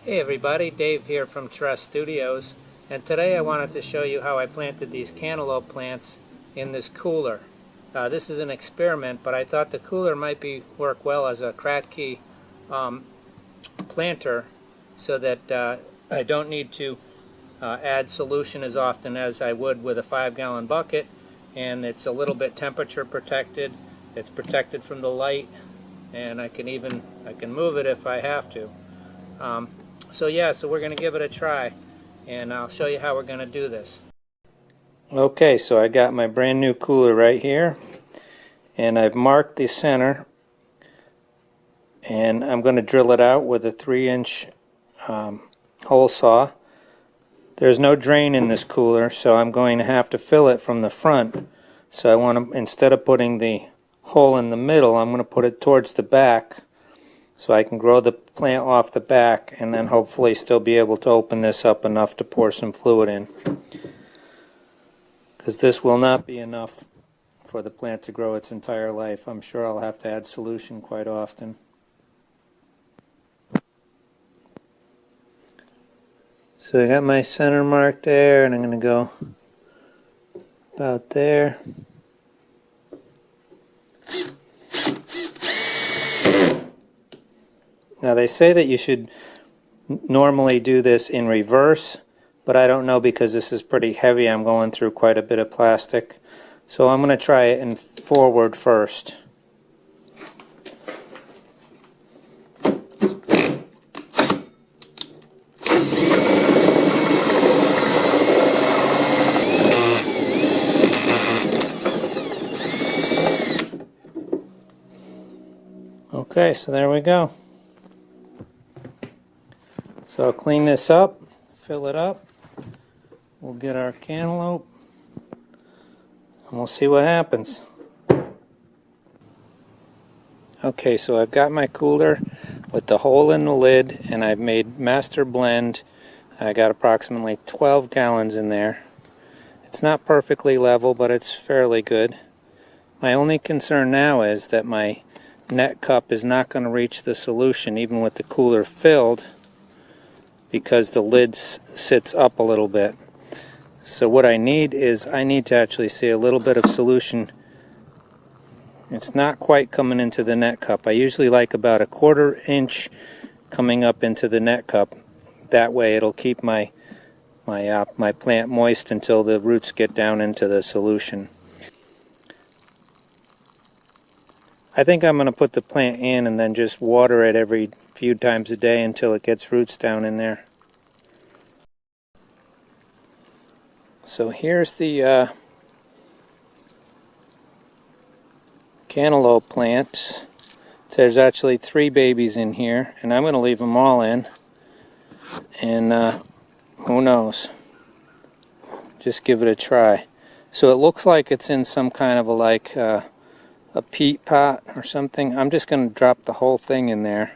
Hey everybody, Dave here from Charest Studios, and today I wanted to show you how I planted these cantaloupe plants in this cooler. This is an experiment, but I thought the cooler might work well as a Kratky planter so that I don't need to add solution as often as I would with a 5-gallon bucket, and it's a little bit temperature protected. It's protected from the light, and I can move it if I have to. So we're going to give it a try, and I'll show you how we're going to do this. Okay, so I got my brand new cooler right here, and I've marked the center, and I'm going to drill it out with a 3-inch hole saw. There's no drain in this cooler, so I'm going to have to fill it from the front. So I want to, instead of putting the hole in the middle, I'm going to put it towards the back, so I can grow the plant off the back and then hopefully still be able to open this up enough to pour some fluid in. Because this will not be enough for the plant to grow its entire life. I'm sure I'll have to add solution quite often. So I got my center mark there, and I'm going to go about there. Now they say that you should normally do this in reverse, but I don't know because this is pretty heavy. I'm going through quite a bit of plastic. So I'm going to try it in forward first. Okay, so there we go. So I'll clean this up, fill it up, we'll get our cantaloupe, and we'll see what happens. Okay, so I've got my cooler with the hole in the lid, and I've made master blend. I got approximately 12 gallons in there. It's not perfectly level, but it's fairly good. My only concern now is that my net cup is not going to reach the solution even with the cooler filled, because the lid sits up a little bit. So what I need to actually see a little bit of solution. It's not quite coming into the net cup. I usually like about a 1/4 inch coming up into the net cup. That way it'll keep my plant moist until the roots get down into the solution. I think I'm going to put the plant in and then just water it every few times a day until it gets roots down in there. So here's the cantaloupe plant. There's actually 3 babies in here, and I'm going to leave them all in, and who knows, just give it a try. So it looks like it's in some kind of a peat pot or something. I'm just going to drop the whole thing in there,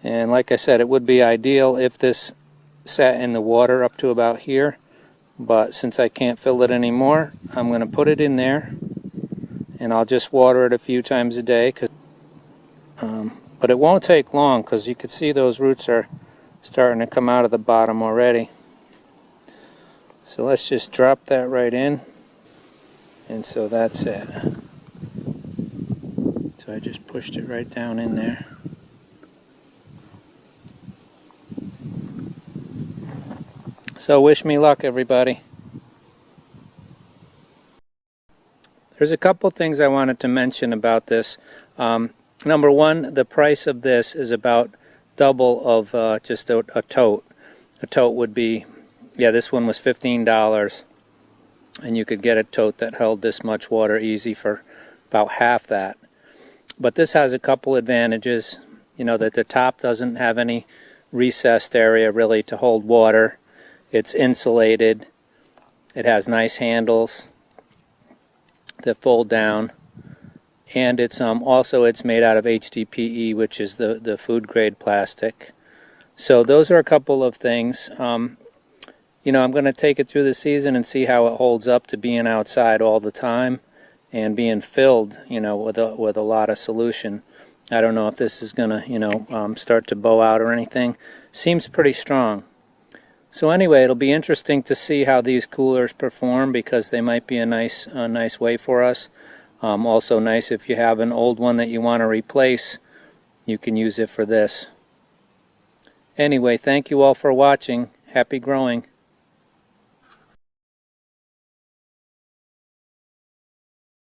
and like I said, it would be ideal if this sat in the water up to about here, but since I can't fill it anymore, I'm going to put it in there, and I'll just water it a few times a day. But it won't take long, because you can see those roots are starting to come out of the bottom already. So let's just drop that right in, and so that's it. So I just pushed it right down in there. So wish me luck, everybody. There's a couple things I wanted to mention about this. Number one, the price of this is about double of just a tote. A tote would be, this one was $15, and you could get a tote that held this much water easy for about half that. But this has a couple advantages. You know, that the top doesn't have any recessed area really to hold water. It's insulated. It has nice handles that fold down, and it's it's made out of HDPE, which is the food grade plastic. So those are a couple of things. You know, I'm going to take it through the season and see how it holds up to being outside all the time and being filled, you know, with a lot of solution. I don't know if this is gonna, start to bow out or anything. Seems pretty strong. So anyway, it'll be interesting to see how these coolers perform, because they might be a nice way for us. Also nice if you have an old one that you want to replace, you can use it for this. Anyway, thank you all for watching. Happy growing.